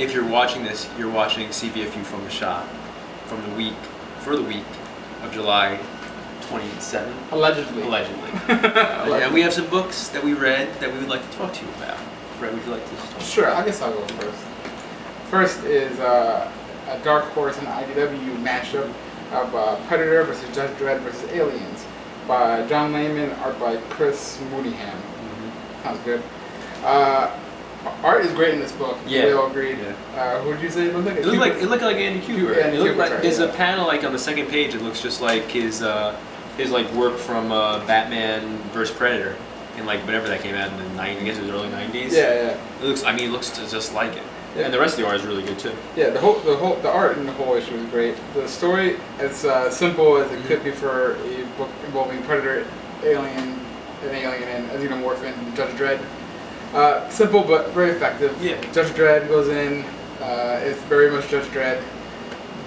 if you're watching this, you're watching CVFU from the shop, for the week of July 27th. Allegedly. And we have some books that we read that we would like to talk to you about. Fred, would you like to start? Sure, I guess I'll go first. First is a Dark Horse and IDW matchup of Predator versus Judge Dredd versus Aliens by John Layman, art by Chris Mooneyham. Sounds good. Art is great in this book. Yeah. We all agreed. Yeah. Who did you say it looked like? It looked like Andy Kubert. Andy It looked Kubert, like right, there's yeah. a panel like on the second page. It looks just like his like work from Batman vs Predator in like whatever that came out in the I guess it was early 90s. Yeah. It looks just like it. Yeah. And the rest of the art is really good too. Yeah, the art in the whole issue is great. The story, as simple as it could be for a book involving Predator, an alien, and a xenomorph and Judge Dredd. Simple but very effective. Yeah. Judge Dredd goes in. It's very much Judge Dredd,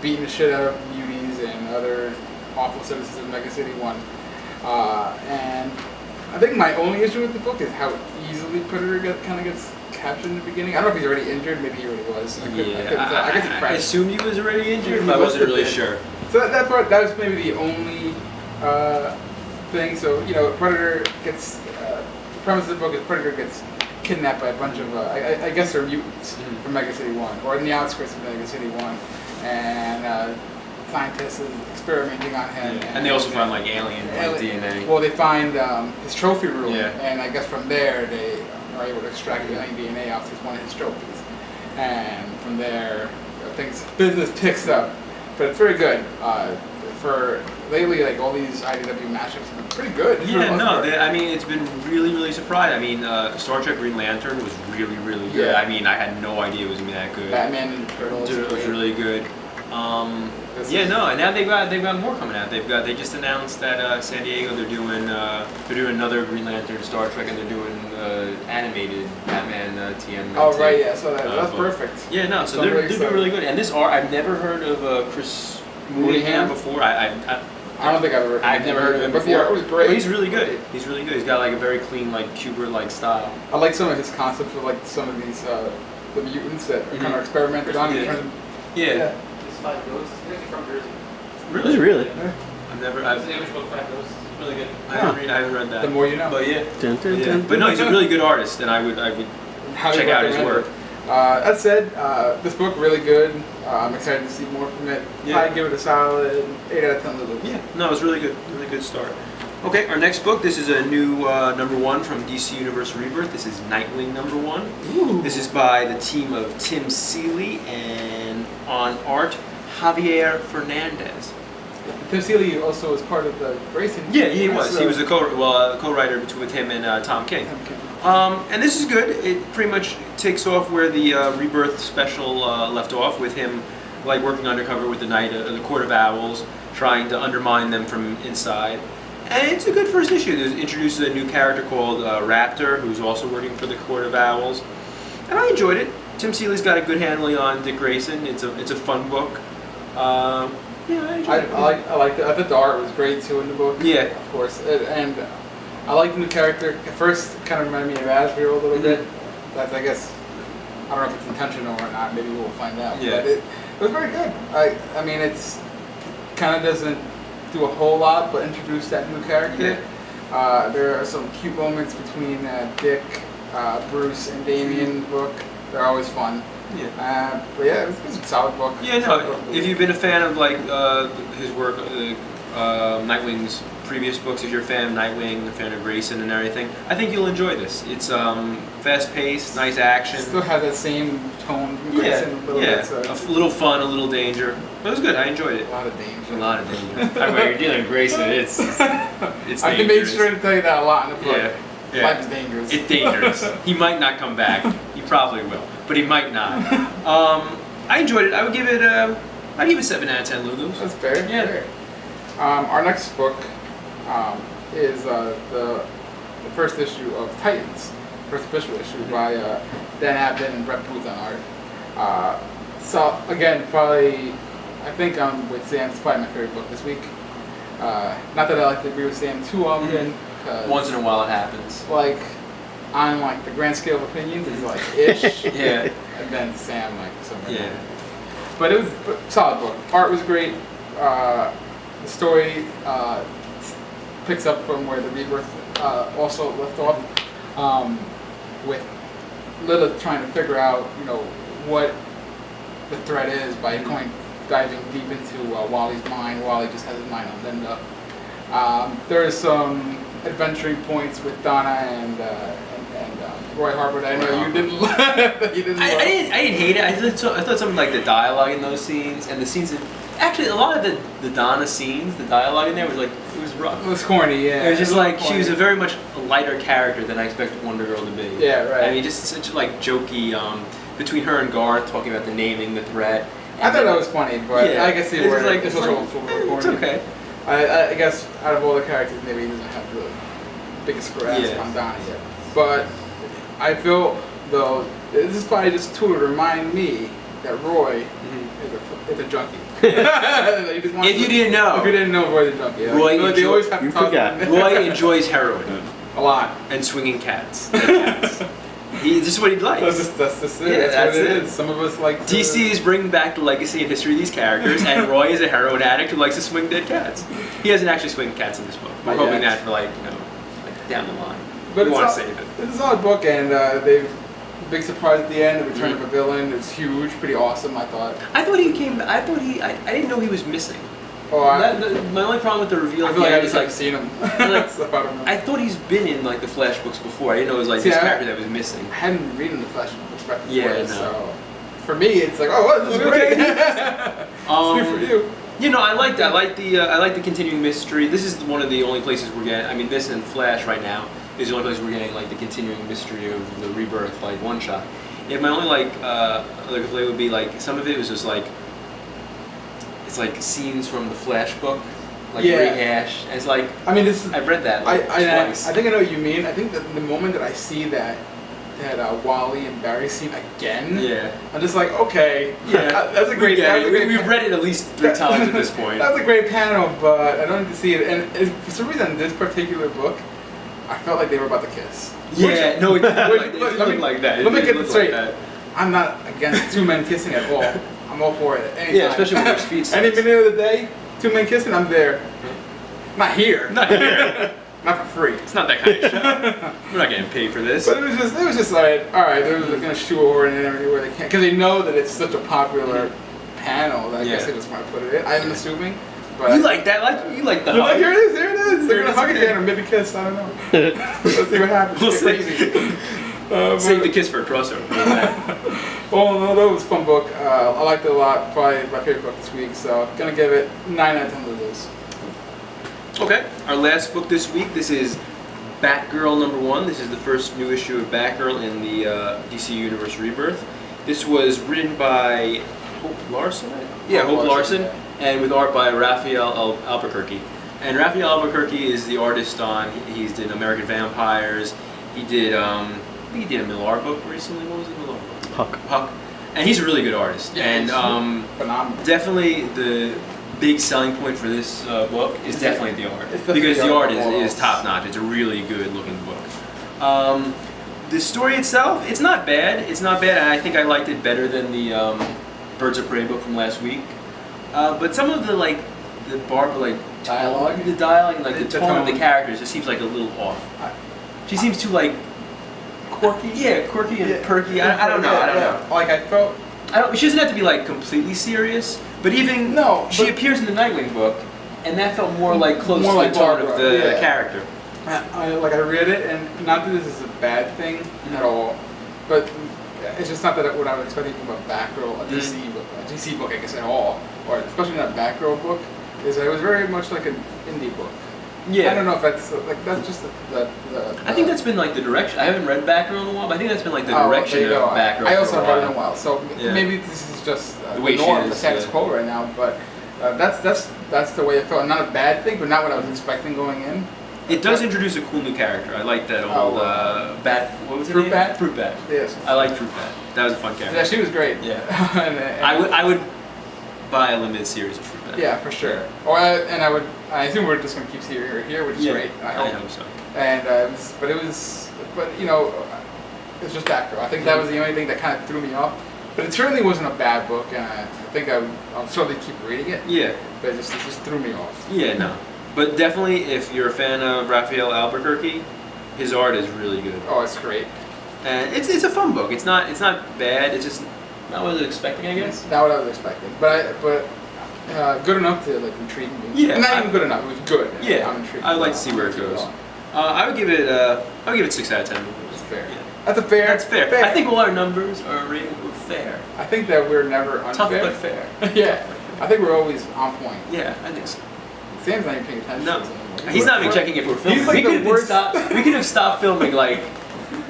beating the shit out of muties and other awful citizens of Mega City 1. And I think my only issue with the book is how easily Predator kind of gets captured in the beginning. I don't know if he's already injured. Maybe he already was. I guess he I crashed. assumed he was already injured, He but I must wasn't have really been. sure. So that was maybe the only thing. So Predator gets. The premise of the book is Predator gets kidnapped by a bunch of I guess they're mutants from Mega City 1 or in the outskirts of Mega City 1, and scientists is experimenting on him. Yeah. And they also find like alien DNA. Well, they find his trophy room, Yeah. and I guess from there they are able to extract alien DNA off one of his trophies, and from there business picks up. But it's very good. For lately, like all these IDW matchups have been pretty good. It's been really surprising. I mean, Star Trek Green Lantern was really good. Yeah. I mean, I had no idea it was gonna be that good. Batman and the Turtles. It was really good. And now they've got more coming out. They just announced that San Diego they're doing another Green Lantern Star Trek, and they're doing animated Batman TM. Oh right, yeah. So that's book. perfect. Yeah, no. So I'm they're really doing excited. really good. And this art, I've never heard of Chris Mooneyham before. I don't think I've never heard of him but before. the art was great. But he's really good. He's really good. He's got like a very clean, like Kubert-like style. I like some of his concepts of like some of these the mutants that are kind of experimented on. Yeah. It's Five Ghosts. He's actually from Jersey. Really? Yeah. It's the English book Five Ghosts. It's really good. I haven't read that. The more you know. But yeah. But no, he's a really good artist, and I would Highly check out his recommend work. it. That said, this book really good. I'm excited to see more from it. Yeah. I'd give it a solid 8 out of 10 Lulu. Yeah, no, it was really good. Really good start. Okay, our next book. This is a new #1 from DC Universe Rebirth. This is Nightwing #1. Ooh. This is by the team of Tim Seeley and on art Javier Fernandez. Tim Seeley also was part of the Grayson. Yeah, he was. He was the co-writer with him and Tom King. And this is good. It pretty much takes off where the Rebirth special left off, with him like working undercover with the Court of Owls, trying to undermine them from inside. And it's a good first issue. It introduces a new character called Raptor, who's also working for the Court of Owls. And I enjoyed it. Tim Seeley's got a good handling on Dick Grayson. It's a fun book. Yeah, I enjoyed it. I liked it. I thought the art was great too in the book. Yeah. Of course. And I like the new character. At first, it kind of reminded me of Asriel a little bit. That's, I guess, I don't know if it's intentional or not. Maybe we'll find out. Yeah. But it was very good. I mean, it's kind of doesn't do a whole lot, but introduce that new character. Yeah. There are some cute moments between Dick, Bruce, and Damien in the book. They're always fun. Yeah. But yeah, it's a solid book. Yeah, no. If you've been a fan of like his work, Nightwing's previous books, if you're a fan of Nightwing, a fan of Grayson and everything, I think you'll enjoy this. It's fast-paced, nice action. Still has that same tone from Grayson a little bit. So a little fun, a little danger. But it was good. I enjoyed it. a lot of danger. A lot of danger. By the way, you're dealing with Grayson. It's I can make dangerous. sure to tell you that a lot in the book. Yeah. Life is dangerous. It's dangerous. He might not come back. He probably will, but he might not. I enjoyed it. I would give it. I'd give it 7 out of 10 Lulus. That's fair. Yeah. Fair. Our next book is the first issue of Titans, first official issue by Dan Abnett and Brett Booth on art. So again, probably, I think I'm with Sam. It's probably my favorite book this week. Not that I like to agree with Sam too often. 'Cause, Once in a while, it happens. like, on like the grand scale of opinions is like ish. Yeah. And then Sam like somewhere. Yeah. But it was solid book. Art was great. The story picks up from where the Rebirth also left off, with Lilith trying to figure out, you know, what the threat is by diving deep into Wally's mind. Wally just has his mind on Linda. There is some adventuring points with Donna and Roy Harper that I know you didn't. That you didn't. I didn't hate it. I thought something like the dialogue in those scenes and the scenes that, actually a lot of the Donna scenes, the dialogue in there was like, it was rough. It was corny, yeah. It was just like corny. she was a very much a lighter character than I expected Wonder Girl to be. Yeah, right. I mean, just such like jokey between her and Garth talking about the naming, the threat. I thought that was funny, but Yeah. I can see It's where like- it's it's also like- corny. It's okay. I guess out of all the characters, maybe he doesn't have the biggest grasp Yeah. on Donnie yet. But I feel, though, this is probably just a tool to remind me that Roy is a junkie. He just wants If you to- didn't know. If you didn't know, Roy's a junkie. Roy I feel like they enjoy- always have to You talk forgot. Roy enjoys heroin a lot. and swinging cats. Dead cats. This is what he likes. That's just it. Yeah, that's what that's it it. is. Some of us like to... DC is bringing back the legacy and history of these characters, and Roy is a heroin addict who likes to swing dead cats. He hasn't actually swinged cats in this book. We're Not hoping yet. that for like down the line. But we it's want all- to save it. It's a solid book, and they've big surprise at the end. The return of a villain is huge, pretty awesome. I thought. I thought he came. I didn't know he was missing. Oh, My only problem with the reveal I at feel the like I end just is haven't like seen him. like- So I don't know. I thought he's been in like the Flash books before. I didn't know it was like See, this I- character that was missing. I hadn't read the Flash books back before, Yeah, no. so for me it's like, oh, what? This is great. It's new for you. You know, I like that. I like the continuing mystery. This is one of the only places we're getting. I mean, this and Flash right now is the only place we're getting like the continuing mystery of the Rebirth like one shot. If my only like other complaint would be like some of it was just like it's like scenes from the Flash book, like Yeah. rehash. And it's like I mean, this is. I've read that I like twice. think I know what you mean. I think that the moment that I see that Wally and Barry scene again, yeah. I'm just like, okay, Yeah, that's a great. That's a great We've read it at least 3 times at this point. That's a great panel, but I don't need to see it. And for some reason, this particular book, I felt like they were about to kiss. Yeah, no, it didn't look like, it let didn't me- look like that. It let me didn't get look this straight. like that. I'm not against two men kissing at all. I'm all for it. Anytime. Yeah, especially with their speed Any sets. minute of the day, two men kissing, I'm there. Not here. Not here. Not for free. It's not that kind of show. We're not getting paid for this. But it was just like, all right, they're gonna shoehorn it everywhere they can, because they know that it's such a popular panel that I guess Yeah. they just want to put it in. I'm assuming. But You like that? Like you like the You're like, hug? here it is, here it is. They're Here it gonna is hug again. again or maybe kiss. I don't know. Let's see what happens. We'll It's see. crazy. Save the kiss for a crossover. Well, no, that was a fun book. I liked it a lot. Probably my favorite book this week. So gonna give it 9 out of 10 Lulus. Okay, our last book this week. This is Batgirl #1. This is the first new issue of Batgirl in the DC Universe Rebirth. This was written by Hope Larson. Hope Larson, yeah. and with art by Raphael Albuquerque. And Raphael Albuquerque is the artist on. He's did American Vampires. He did. I think he did a Millar book recently. What was it? Millar book? Puck. And he's a really good artist. Yeah, and he's phenomenal. definitely the big selling point for this book is definitely the art. It's definitely Because the the art art of is top notch. It's a really good looking book. The story itself, it's not bad. It's not bad. I think I liked it better than the Birds of Prey book from last week. But some of the the Dialogue? the dialogue, and the The tone of the tone. characters, just seems like a little off. She seems too Quirky. yeah, quirky and perky. I don't know. I don't know. Like I felt. She doesn't have to be completely serious, but even No, she but- appears in the Nightwing book, and that felt more close More to like the tone of Barbara, the yeah. character. I read it, and not that this is a bad thing at all, but it's just not that what I was expecting from a Batgirl, a DC book, I guess, at all, or especially not a Batgirl book. Is it was very much like an indie book. Yeah, I don't know if that's just the I think that's been the direction. I haven't read Batgirl in a while, but I think that's been the there direction you of go. Batgirl. I also for a haven't read it in a while. while, so Yeah. maybe this is just The the way she norm, is, the status yeah. quo right now. But that's the way it felt. Not a bad thing, but not what I was expecting going in. It does introduce a cool new character. I like that old Bat. What was it? Fruit Bat? Fruit Bat. Yes. I like Fruit Bat. That was a fun character. Yeah, she was great. Yeah. And I would buy a limited series of Fruit Bat. Yeah, for sure. I assume we're just gonna keep seeing her here, which is Yeah, great. I hope so. And but it was but you know, it's just that girl. I think that was the only thing that kind of threw me off. But it certainly wasn't a bad book, and I think I'll certainly keep reading it. Yeah. But it just threw me off. Yeah, no. But definitely, if you're a fan of Raphael Albuquerque, his art is really good. Oh, it's great. And it's a fun book. It's not bad. It's just not what I was expecting, I guess. Not what I was expecting, but good enough to like intrigue me. Yeah, Not even good enough. It was good. Yeah, I'm intrigued. I'd like to see where it goes. I would give it 6 out of 10. That's fair. Yeah. That's a fair. That's fair. I think all our numbers are rated fair. I think that we're never unfair. Tough but fair. Yeah. I think we're always on point. Yeah, I think so. Sam's not even paying attention. No, to us anymore. he's not even checking if we're filming. He's like We could have stopped filming like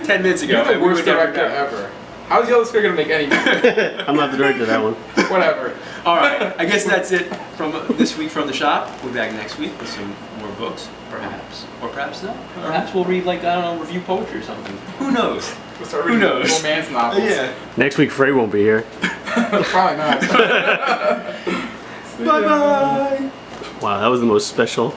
10 minutes ago. You're the and we worst would never director know. ever. How's Yellow Square gonna make any money? I'm not the director of that one. Whatever. All right, I guess that's it from this week from the shop. We'll be back next week with some more books, perhaps, or perhaps not. Perhaps we'll read like I don't know, review poetry or something. Who knows? We'll start Who reading knows? romance novels. Yeah. Next week, Frey won't be here. Probably not. Bye bye. Wow, that was the most special